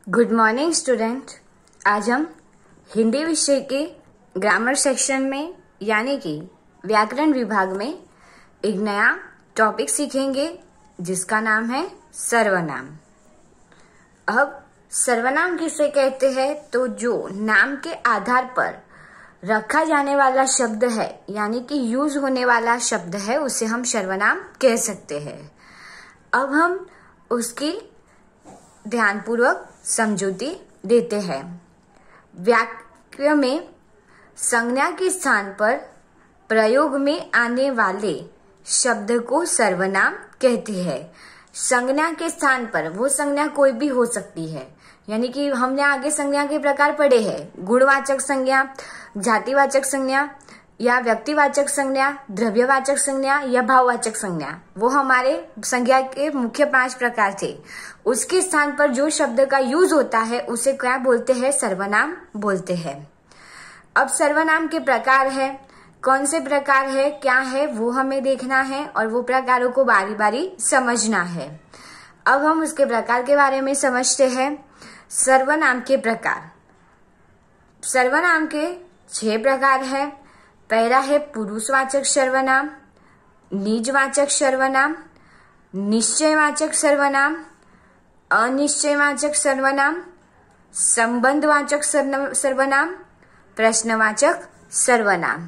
Good morning student. आज हम हिंदी विषय के ग्रामर सेक्शन में यानी कि व्याकरण विभाग में एक नया टॉपिक सीखेंगे जिसका नाम है सर्वनाम। अब सर्वनाम किसे कहते हैं? तो जो नाम के आधार पर रखा जाने वाला शब्द है यानी कि यूज होने वाला शब्द है उसे हम सर्वनाम कह सकते हैं। अब हम उसकी ध्यानपूर्वक समझौती देते हैं। वाक्य में संज्ञा के स्थान पर प्रयोग में आने वाले शब्द को सर्वनाम कहते हैं। संज्ञा के स्थान पर वो संज्ञा कोई भी हो सकती है, यानी कि हमने आगे संज्ञा के प्रकार पढ़े हैं। गुणवाचक संज्ञा, जातिवाचक संज्ञा या व्यक्तिवाचक संज्ञा, द्रव्यवाचक संज्ञा या भाववाचक संज्ञा, वो हमारे संज्ञा के मुख्य 5 प्रकार थे। उसके स्थान पर जो शब्द का यूज होता है उसे क्या बोलते हैं? सर्वनाम बोलते हैं। अब सर्वनाम के प्रकार है, कौन से प्रकार है, क्या है, वो हमें देखना है और वो प्रकारों को बारी बारी समझना है। अब हम उसके प्रकार के बारे में समझते हैं। सर्वनाम के प्रकार, सर्वनाम के 6 प्रकार है। पहला है पुरुषवाचक सर्वनाम, निजवाचक सर्वनाम, निश्चयवाचक सर्वनाम, अनिश्चयवाचक सर्वनाम, संबंधवाचक सर्वनाम, प्रश्नवाचक सर्वनाम।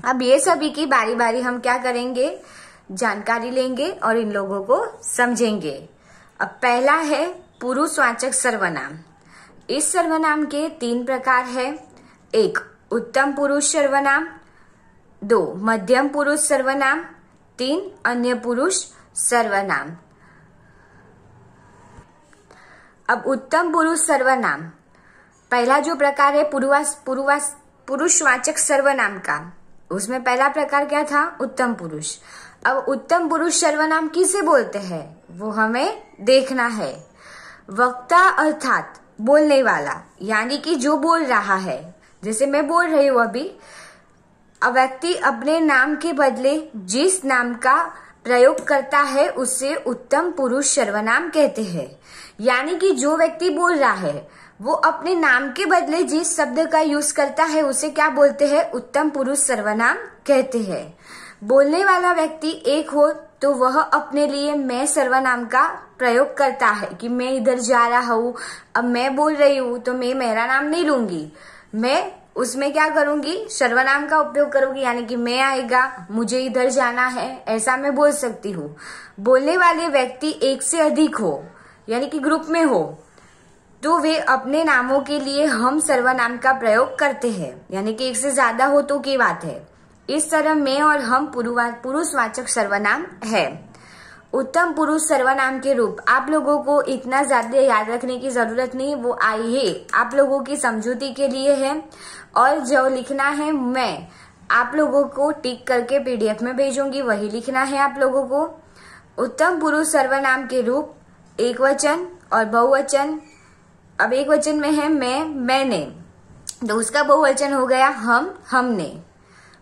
अब ये सभी की बारी बारी हम क्या करेंगे? जानकारी लेंगे और इन लोगों को समझेंगे। अब पहला है पुरुषवाचक सर्वनाम। इस सर्वनाम के 3 प्रकार है। 1 उत्तम पुरुष सर्वनाम, 2 मध्यम पुरुष सर्वनाम, 3 अन्य पुरुष सर्वनाम। अब उत्तम पुरुष सर्वनाम, पहला जो प्रकार है पुरुषवाचक सर्वनाम का, उसमें पहला प्रकार क्या था? उत्तम पुरुष। अब उत्तम पुरुष सर्वनाम किसे बोलते हैं वो हमें देखना है। वक्ता अर्थात बोलने वाला, यानी कि जो बोल रहा है, जैसे मैं बोल रही हूं अभी। व्यक्ति अपने नाम के बदले जिस नाम का प्रयोग करता है उसे उत्तम पुरुष सर्वनाम कहते हैं। यानी कि जो व्यक्ति बोल रहा है वो अपने नाम के बदले जिस शब्द का यूज करता है उसे क्या बोलते हैं? उत्तम पुरुष सर्वनाम कहते हैं। बोलने वाला व्यक्ति एक हो तो वह अपने लिए मैं सर्वनाम का प्रयोग करता है कि मैं इधर जा रहा हूं, अब मैं बोल रही हूं तो मैं मेरा नाम नहीं लूंगी, मैं उसमें क्या करूंगी? सर्वनाम का उपयोग करूंगी, यानी कि मैं आएगा, मुझे इधर जाना है, ऐसा मैं बोल सकती हूँ। बोलने वाले व्यक्ति एक से अधिक हो, यानी कि ग्रुप में हो, तो वे अपने नामों के लिए हम सर्वनाम का प्रयोग करते हैं, यानी कि एक से ज्यादा हो तो की बात है। इस तरह मैं और हम पुरुषवाचक सर्वनाम है। उत्तम पुरुष सर्वनाम के रूप आप लोगों को इतना ज्यादा याद रखने की जरूरत नहीं, वो आई है आप लोगों की समझौती के लिए है। और जो लिखना है मैं आप लोगों को टिक करके पीडीएफ में भेजूंगी, वही लिखना है आप लोगों को। उत्तम पुरुष सर्वनाम के रूप एक वचन और बहुवचन। अब एक वचन में है मैं, मैंने, तो उसका बहुवचन हो गया हम, हमने।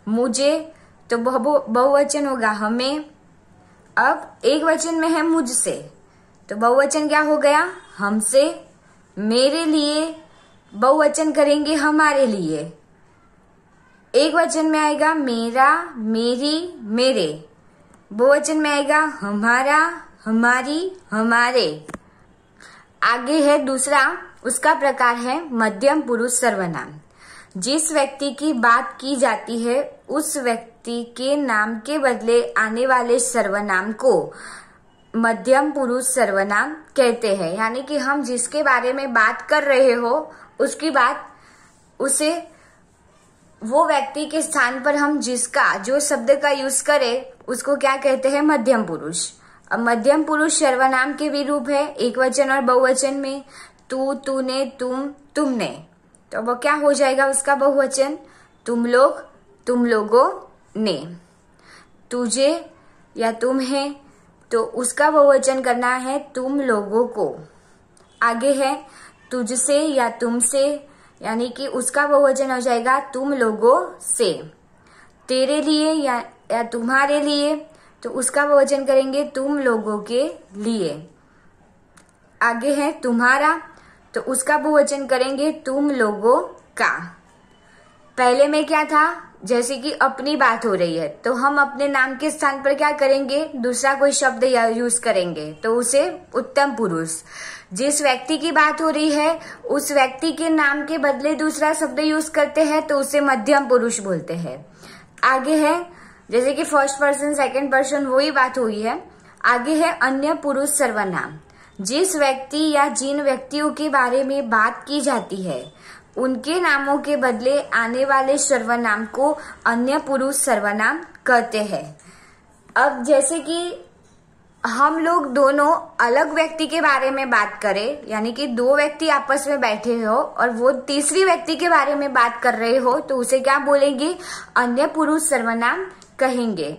मुझे तो बहुवचन होगा हमें। अब एक वचन में है मुझसे, तो बहुवचन क्या हो गया? हमसे। मेरे लिए बहुवचन करेंगे हमारे लिए। एक वचन में आएगा मेरा, मेरी, मेरे। बहुवचन में आएगा हमारा, हमारी, हमारे। आगे है दूसरा, उसका प्रकार है मध्यम पुरुष सर्वनाम। जिस व्यक्ति की बात की जाती है उस व्यक्ति के नाम के बदले आने वाले सर्वनाम को मध्यम पुरुष सर्वनाम कहते हैं। यानी कि हम जिसके बारे में बात कर रहे हो उसकी बात, उसे वो व्यक्ति के स्थान पर हम जिसका जो शब्द का यूज करें उसको क्या कहते हैं? मध्यम पुरुष। अब मध्यम पुरुष सर्वनाम के भी रूप है एक वचन और बहुवचन में। तू, तूने, तुम, तुमने, तो वो क्या हो जाएगा उसका बहुवचन? तुम लोग, तुम लोगों ने। तुझे या तुम्हें, तो उसका बहुवचन करना है तुम लोगों को। आगे है तुझसे या तुमसे, यानी कि उसका बहुवचन हो जाएगा तुम लोगों से। तेरे लिए या तुम्हारे लिए, तो उसका बहुवचन करेंगे तुम लोगों के लिए। आगे है तुम्हारा, तो उसका बहुवचन करेंगे तुम लोगों का। पहले में क्या था, जैसे कि अपनी बात हो रही है तो हम अपने नाम के स्थान पर क्या करेंगे, दूसरा कोई शब्द यूज करेंगे, तो उसे उत्तम पुरुष। जिस व्यक्ति की बात हो रही है उस व्यक्ति के नाम के बदले दूसरा शब्द यूज करते हैं तो उसे मध्यम पुरुष बोलते हैं। आगे है जैसे कि फर्स्ट पर्सन सेकंड पर्सन वही बात हुई है। आगे है अन्य पुरुष सर्वनाम। जिस व्यक्ति या जिन व्यक्तियों के बारे में बात की जाती है उनके नामों के बदले आने वाले सर्वनाम को अन्य पुरुष सर्वनाम कहते हैं। अब जैसे कि हम लोग दोनों अलग व्यक्ति के बारे में बात करें, यानी कि दो व्यक्ति आपस में बैठे हो और वो तीसरी व्यक्ति के बारे में बात कर रहे हो तो उसे क्या बोलेंगे, अन्य पुरुष सर्वनाम कहेंगे।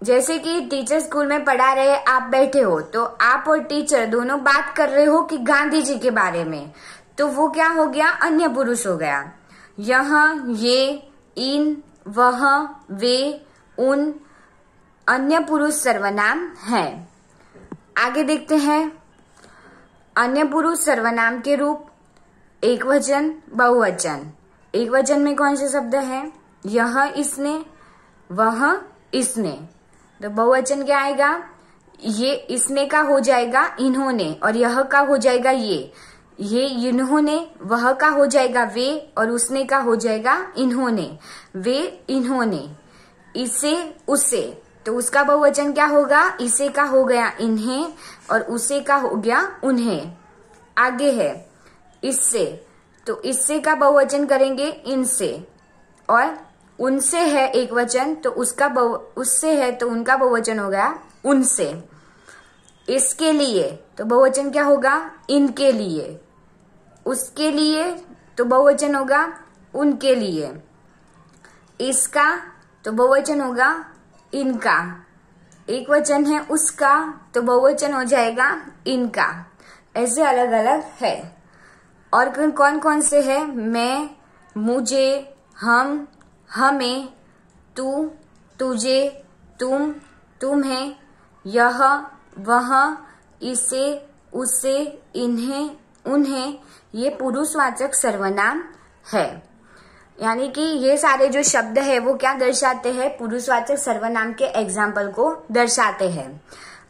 जैसे कि टीचर स्कूल में पढ़ा रहे, आप बैठे हो तो आप और टीचर दोनों बात कर रहे हो कि गांधी जी के बारे में, तो वो क्या हो गया, अन्य पुरुष हो गया। यह, ये, इन, वह, वे, उन अन्य पुरुष सर्वनाम है। आगे देखते हैं अन्य पुरुष सर्वनाम के रूप। एक वचन, बहुवचन। एक वचन में कौन से शब्द है, यह इसने, वह इसने। तो बहुवचन क्या आएगा, ये इसने का हो जाएगा इन्होंने और यह का हो जाएगा ये इन्होंने, वह का हो जाएगा वे और उसने का हो जाएगा इन्होंने, वे इन्होंने। इसे, उसे, तो उसका बहुवचन क्या होगा, इसे का हो गया इन्हें और उसे का हो गया उन्हें। आगे है इससे, तो इससे का बहुवचन करेंगे इनसे। और उनसे है एक वचन तो उससे है तो उनका बहुवचन हो गया उनसे। इसके लिए तो बहुवचन क्या होगा, इनके लिए। उसके लिए तो बहुवचन होगा उनके लिए। इसका तो बहुवचन होगा इनका। एक वचन है उसका तो बहुवचन हो जाएगा इनका। ऐसे अलग अलग है। और कौन कौन से है, मैं, मुझे, हम, हमें, तू, तुझे, तुम, तुम्हें, यह, वह, इसे, उसे, इन्हें, उन्हें, ये पुरुषवाचक सर्वनाम है। यानी कि ये सारे जो शब्द है वो क्या दर्शाते हैं, पुरुषवाचक सर्वनाम के एग्जाम्पल को दर्शाते हैं।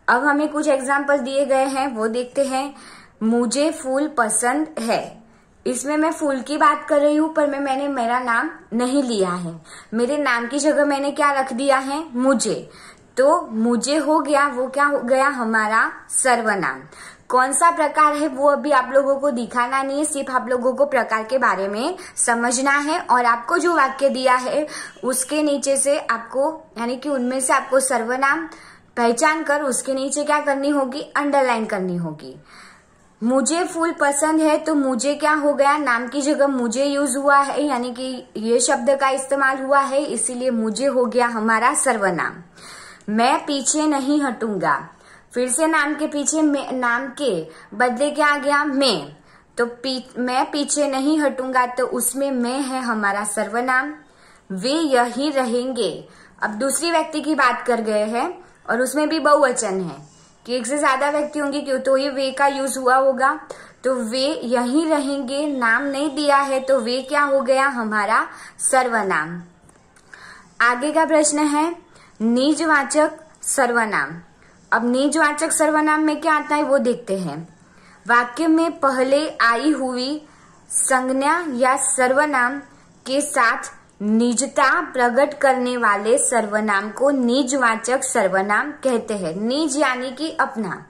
अब हमें कुछ एग्जाम्पल दिए गए हैं वो देखते हैं। मुझे फूल पसंद है, इसमें मैं फूल की बात कर रही हूँ पर मैंने मेरा नाम नहीं लिया है। मेरे नाम की जगह मैंने क्या रख दिया है, मुझे। तो मुझे हो गया, वो क्या हो गया, हमारा सर्वनाम। कौन सा प्रकार है वो अभी आप लोगों को दिखाना नहीं है, सिर्फ आप लोगों को प्रकार के बारे में समझना है। और आपको जो वाक्य दिया है उसके नीचे से आपको, यानी कि उनमें से आपको सर्वनाम पहचान कर उसके नीचे क्या करनी होगी, अंडरलाइन करनी होगी। मुझे फूल पसंद है तो मुझे क्या हो गया, नाम की जगह मुझे यूज हुआ है, यानी कि ये शब्द का इस्तेमाल हुआ है, इसीलिए मुझे हो गया हमारा सर्वनाम। मैं पीछे नहीं हटूंगा, फिर से नाम के पीछे नाम के बदले क्या आ गया, मैं। तो मैं पीछे नहीं हटूंगा तो उसमें मैं है हमारा सर्वनाम। वे यही रहेंगे, अब दूसरी व्यक्ति की बात कर गए हैं और उसमें भी बहुवचन है कि एक से ज्यादा व्यक्ति होंगे क्यों, तो ये वे का यूज हुआ होगा। तो वे यही रहेंगे, नाम नहीं दिया है तो वे क्या हो गया, हमारा सर्वनाम। आगे का प्रश्न है निजवाचक सर्वनाम। अब निजवाचक सर्वनाम में क्या आता है वो देखते हैं। वाक्य में पहले आई हुई संज्ञा या सर्वनाम के साथ निजता प्रकट करने वाले सर्वनाम को निजवाचक सर्वनाम कहते हैं। निज यानी कि अपना,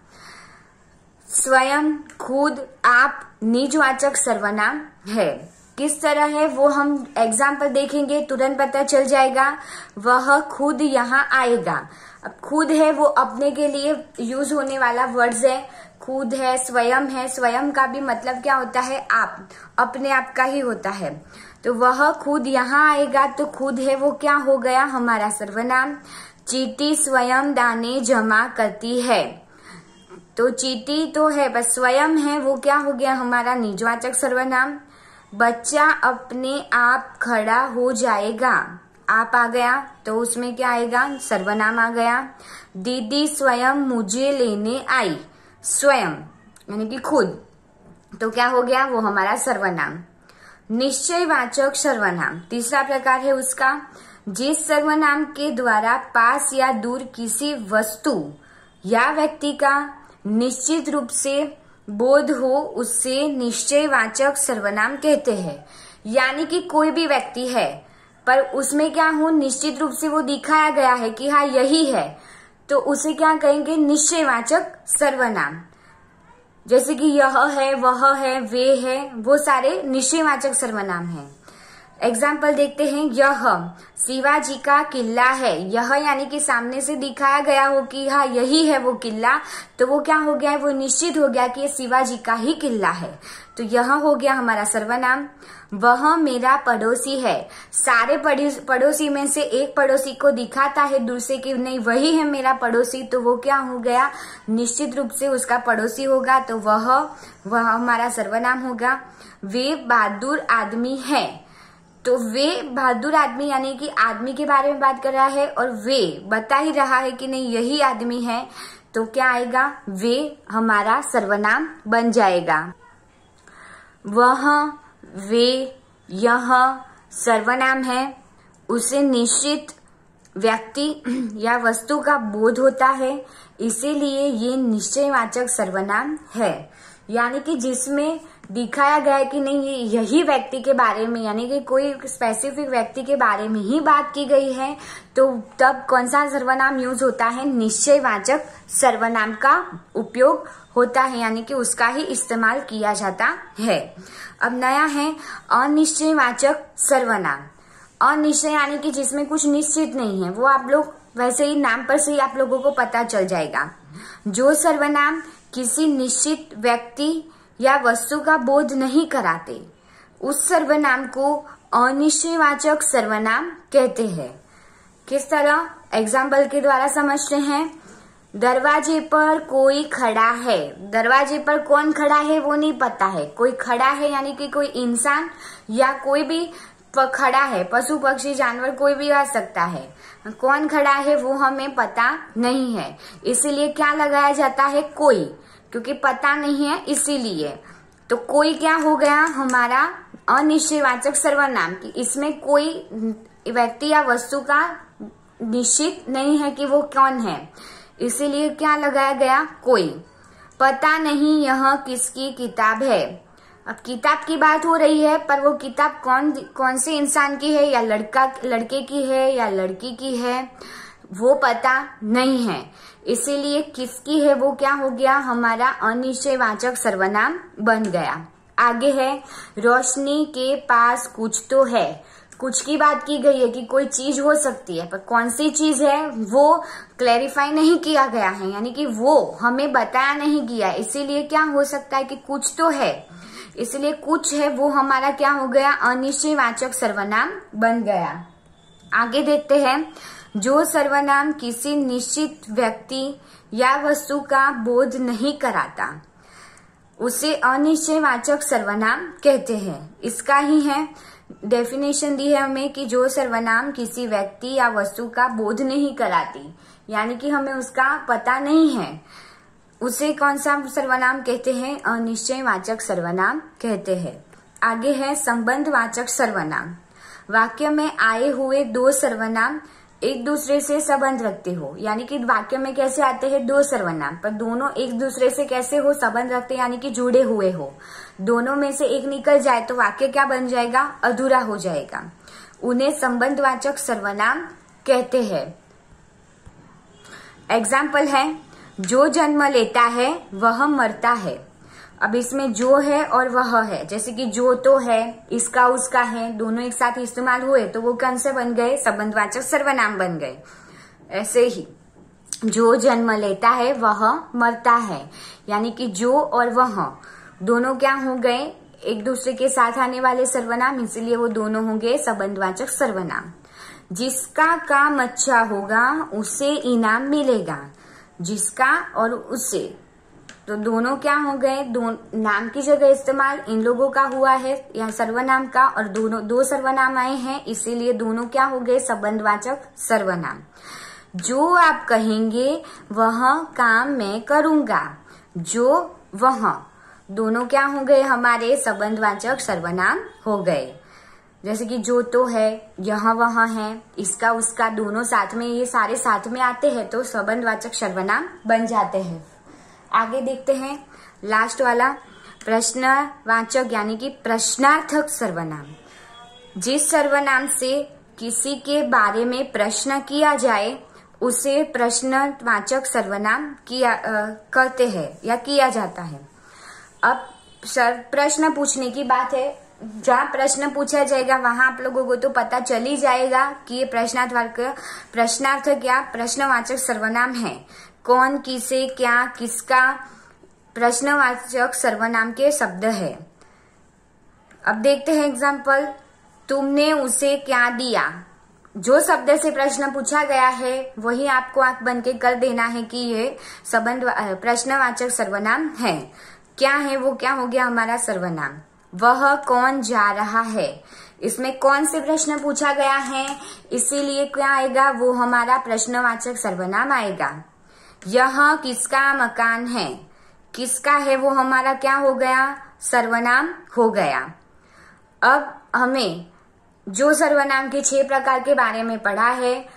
स्वयं, खुद, आप निजवाचक सर्वनाम है। किस तरह है वो हम एग्जाम्पल देखेंगे, तुरंत पता चल जाएगा। वह खुद यहाँ आएगा। अब खुद है वो अपने के लिए यूज होने वाला वर्ड्स है। खुद है, स्वयं का भी मतलब क्या होता है, आप, अपने आप का ही होता है। तो वह खुद यहाँ आएगा तो खुद है वो क्या हो गया, हमारा सर्वनाम। चींटी स्वयं दाने जमा करती है, तो चींटी तो है बस स्वयं है वो क्या हो गया, हमारा निजवाचक सर्वनाम। बच्चा अपने आप खड़ा हो जाएगा, आप आ गया तो उसमें क्या आएगा, सर्वनाम आ गया। दीदी स्वयं मुझे लेने आई, स्वयं यानी कि खुद, तो क्या हो गया, वो हमारा सर्वनाम। निश्चयवाचक सर्वनाम तीसरा प्रकार है उसका, जिस सर्वनाम के द्वारा पास या दूर किसी वस्तु या व्यक्ति का निश्चित रूप से बोध हो उससे निश्चयवाचक सर्वनाम कहते हैं। यानी कि कोई भी व्यक्ति है पर उसमें क्या हो, निश्चित रूप से वो दिखाया गया है कि हाँ यही है, तो उसे क्या कहेंगे, निश्चयवाचक सर्वनाम। जैसे कि यह है, वह है, वे है, वो सारे निश्चयवाचक सर्वनाम हैं। एग्जाम्पल देखते हैं, यह शिवाजी का किला है। यह यानी कि सामने से दिखाया गया हो कि हाँ यही है वो किला, तो वो क्या हो गया है, वो निश्चित हो गया कि ये शिवाजी का ही किला है, तो यह हो गया हमारा सर्वनाम। वह मेरा पड़ोसी है। सारे पड़ोसी में से एक पड़ोसी को दिखाता है दूर से कि नहीं वही है मेरा पड़ोसी, तो वो क्या हो गया, निश्चित रूप से उसका पड़ोसी होगा, तो वह हमारा सर्वनाम होगा। वे बहादुर आदमी है, तो वे बहादुर आदमी यानी कि आदमी के बारे में बात कर रहा है और वे बता ही रहा है कि नहीं यही आदमी है, तो क्या आएगा, वे हमारा सर्वनाम बन जाएगा। वह, वे, यह सर्वनाम है, उसे निश्चित व्यक्ति या वस्तु का बोध होता है, इसीलिए ये निश्चयवाचक सर्वनाम है। यानी कि जिसमें दिखाया गया है कि नहीं ये यही व्यक्ति के बारे में, यानी कि कोई स्पेसिफिक व्यक्ति के बारे में ही बात की गई है, तो तब कौन सा सर्वनाम यूज होता है, निश्चयवाचक सर्वनाम का उपयोग होता है, यानी कि उसका ही इस्तेमाल किया जाता है। अब नया है अनिश्चयवाचक सर्वनाम। अनिश्चय यानी कि जिसमें कुछ निश्चित नहीं है, वो आप लोग वैसे ही नाम पर से ही आप लोगों को पता चल जाएगा। जो सर्वनाम किसी निश्चित व्यक्ति या वस्तु का बोध नहीं कराते, उस सर्वनाम को अनिश्चयवाचक सर्वनाम कहते हैं। किस तरह, एग्जाम्पल के द्वारा समझते हैं। दरवाजे पर कोई खड़ा है। दरवाजे पर कौन खड़ा है वो नहीं पता है, कोई खड़ा है यानी कि कोई इंसान या कोई भी खड़ा है, पशु पक्षी जानवर कोई भी आ सकता है, कौन खड़ा है वो हमें पता नहीं है, इसीलिए क्या लगाया जाता है, कोई, क्योंकि पता नहीं है इसीलिए। तो कोई क्या हो गया, हमारा अनिश्चयवाचक सर्वनाम, कि इसमें कोई व्यक्ति या वस्तु का निश्चित नहीं है कि वो कौन है, इसीलिए क्या लगाया गया, कोई। पता नहीं यह किसकी किताब है। अब किताब की बात हो रही है, पर वो किताब कौन से इंसान की है, या लड़के की है या लड़की की है, वो पता नहीं है, इसीलिए किसकी है वो क्या हो गया, हमारा अनिश्चयवाचक सर्वनाम बन गया। आगे है रोशनी के पास कुछ तो है। कुछ की बात की गई है कि कोई चीज हो सकती है, पर कौन सी चीज है वो क्लैरिफाई नहीं किया गया है, यानी कि वो हमें बताया नहीं गया, इसीलिए क्या हो सकता है कि कुछ तो है, इसलिए कुछ है वो हमारा क्या हो गया, अनिश्चयवाचक सर्वनाम बन गया। आगे देखते हैं, जो सर्वनाम किसी निश्चित व्यक्ति या वस्तु का बोध नहीं कराता, उसे अनिश्चयवाचक सर्वनाम कहते हैं। इसका ही है डेफिनेशन दी है हमें कि जो सर्वनाम किसी व्यक्ति या वस्तु का बोध नहीं कराती, यानी कि हमें उसका पता नहीं है, उसे कौन सा सर्वनाम कहते हैं, अनिश्चयवाचक सर्वनाम कहते हैं। आगे है संबंधवाचक सर्वनाम। वाक्य में आए हुए दो सर्वनाम एक दूसरे से संबंध रखते हो, यानी कि वाक्य में कैसे आते हैं दो सर्वनाम, पर दोनों एक दूसरे से कैसे हो, संबंध रखते यानी कि जुड़े हुए हो, दोनों में से एक निकल जाए तो वाक्य क्या बन जाएगा, अधूरा हो जाएगा, उन्हें संबंधवाचक सर्वनाम कहते हैं। एग्जाम्पल है, जो जन्म लेता है वह मरता है। अब इसमें जो है और वह है, जैसे कि जो तो है, इसका उसका है, दोनों एक साथ इस्तेमाल हुए तो वो कौन से बन गए, संबंधवाचक सर्वनाम बन गए। ऐसे ही जो जन्म लेता है वह मरता है, यानी कि जो और वह दोनों क्या हो गए, एक दूसरे के साथ आने वाले सर्वनाम, इसीलिए वो दोनों होंगे संबंधवाचक सर्वनाम। जिसका काम अच्छा होगा उसे इनाम मिलेगा। जिसका और उससे, तो दोनों क्या हो गए, नाम की जगह इस्तेमाल इन लोगों का हुआ है या सर्वनाम का, और दोनों दो सर्वनाम आए हैं, इसीलिए दोनों क्या हो गए, संबंधवाचक सर्वनाम। जो आप कहेंगे वह काम मैं करूंगा। जो वह, दोनों क्या हो गए, हमारे संबंधवाचक सर्वनाम हो गए। जैसे कि जो तो है, यहाँ वहाँ है, इसका उसका, दोनों साथ में, ये सारे साथ में आते हैं तो संबंधवाचक सर्वनाम बन जाते हैं। आगे देखते हैं लास्ट वाला, प्रश्नवाचक यानी कि प्रश्नार्थक सर्वनाम। जिस सर्वनाम से किसी के बारे में प्रश्न किया जाए उसे प्रश्नवाचक सर्वनाम करते हैं या किया जाता है। अब प्रश्न पूछने की बात है, जहाँ प्रश्न पूछा जाएगा वहां आप लोगों को तो पता चल ही जाएगा कि ये प्रश्नार्थक या प्रश्नवाचक सर्वनाम है। कौन, किसे, क्या, किसका प्रश्नवाचक सर्वनाम के शब्द है। अब देखते हैं एग्जाम्पल, तुमने उसे क्या दिया। जो शब्द से प्रश्न पूछा गया है वही आपको आंख बंद के कर देना है कि ये प्रश्नवाचक सर्वनाम है। क्या है वो, क्या हो गया हमारा सर्वनाम। वह कौन जा रहा है, इसमें कौन से प्रश्न पूछा गया है इसीलिए क्या आएगा, वो हमारा प्रश्नवाचक सर्वनाम आएगा। यह किसका मकान है, किसका है वो हमारा क्या हो गया, सर्वनाम हो गया। अब हमें जो सर्वनाम के 6 प्रकार के बारे में पढ़ा है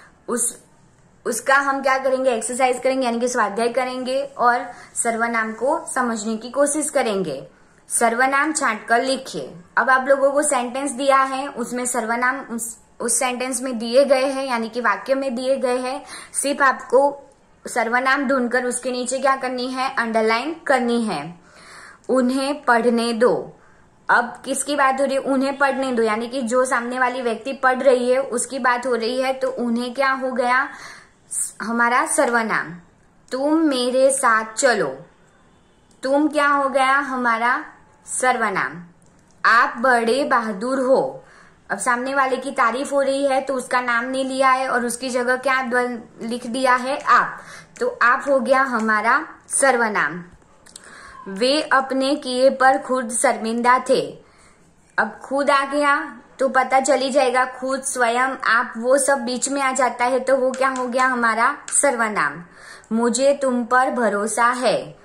उसका हम क्या करेंगे, एक्सरसाइज करेंगे यानी कि स्वाध्याय करेंगे और सर्वनाम को समझने की कोशिश करेंगे। सर्वनाम छांट कर लिखिए। अब आप लोगों को सेंटेंस दिया है, उसमें सर्वनाम उस सेंटेंस में दिए गए हैं यानी कि वाक्य में दिए गए हैं। सिर्फ आपको सर्वनाम ढूंढकर उसके नीचे क्या करनी है, अंडरलाइन करनी है। उन्हें पढ़ने दो। अब किसकी बात हो रही है, उन्हें पढ़ने दो यानी कि जो सामने वाली व्यक्ति पढ़ रही है उसकी बात हो रही है, तो उन्हें क्या हो गया हमारा सर्वनाम। तुम मेरे साथ चलो, तुम क्या हो गया हमारा सर्वनाम। आप बड़े बहादुर हो। अब सामने वाले की तारीफ हो रही है तो उसका नाम नहीं लिया है और उसकी जगह क्या लिख दिया है आप, तो आप हो गया हमारा सर्वनाम। वे अपने किए पर खुद शर्मिंदा थे। अब खुद आ गया तो पता चली जाएगा, खुद, स्वयं, आप, वो सब बीच में आ जाता है तो वो क्या हो गया हमारा सर्वनाम। मुझे तुम पर भरोसा है।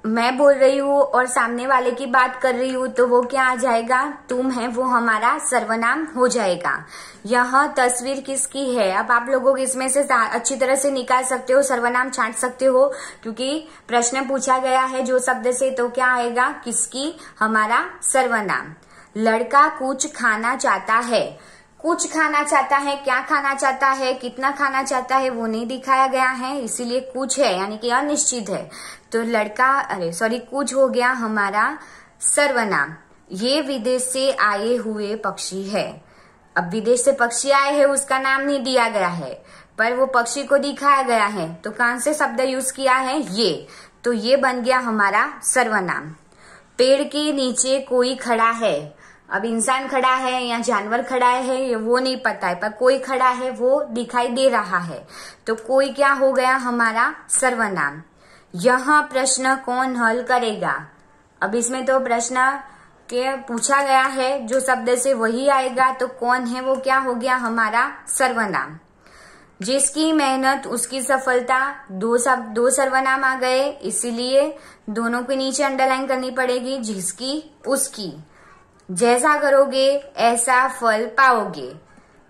मैं बोल रही हूँ और सामने वाले की बात कर रही हूँ तो वो क्या आ जाएगा, तुम है, वो हमारा सर्वनाम हो जाएगा। यह तस्वीर किसकी है। अब आप लोगों को इसमें से अच्छी तरह से निकाल सकते हो, सर्वनाम छांट सकते हो क्योंकि प्रश्न पूछा गया है जो शब्द से, तो क्या आएगा किसकी, हमारा सर्वनाम। लड़का कुछ खाना चाहता है। कुछ खाना चाहता है, क्या खाना चाहता है, कितना खाना चाहता है वो नहीं दिखाया गया है, इसीलिए कुछ है यानी कि अनिश्चित है। तो कुछ हो गया हमारा सर्वनाम। ये विदेश से आए हुए पक्षी है। अब विदेश से पक्षी आए हैं उसका नाम नहीं दिया गया है पर वो पक्षी को दिखाया गया है, तो कौन से शब्द यूज किया है, ये, तो ये बन गया हमारा सर्वनाम। पेड़ के नीचे कोई खड़ा है। अब इंसान खड़ा है या जानवर खड़ा है वो नहीं पता है, पर कोई खड़ा है वो दिखाई दे रहा है, तो कोई क्या हो गया हमारा सर्वनाम। यह प्रश्न कौन हल करेगा। अब इसमें तो प्रश्न के पूछा गया है, जो शब्द से वही आएगा, तो कौन है वो क्या हो गया हमारा सर्वनाम। जिसकी मेहनत उसकी सफलता, दो सर्वनाम आ गए, इसीलिए दोनों के नीचे अंडरलाइन करनी पड़ेगी, जिसकी उसकी। जैसा करोगे ऐसा फल पाओगे।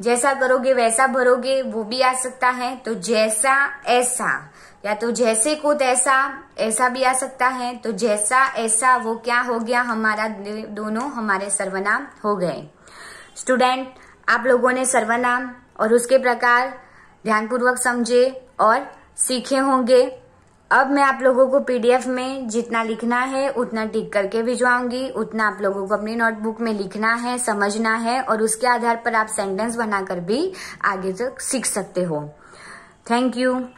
जैसा करोगे वैसा भरोगे, वो भी आ सकता है, तो जैसा ऐसा, या तो जैसे को तैसा, ऐसा भी आ सकता है, तो जैसा ऐसा वो क्या हो गया हमारा, दोनों हमारे सर्वनाम हो गए। स्टूडेंट, आप लोगों ने सर्वनाम और उसके प्रकार ध्यानपूर्वक समझे और सीखे होंगे। अब मैं आप लोगों को पीडीएफ में जितना लिखना है उतना टिक करके भिजवाऊंगी, उतना आप लोगों को अपनी नोटबुक में लिखना है, समझना है और उसके आधार पर आप सेंटेंस बनाकर भी आगे तक सीख सकते हो। Thank you.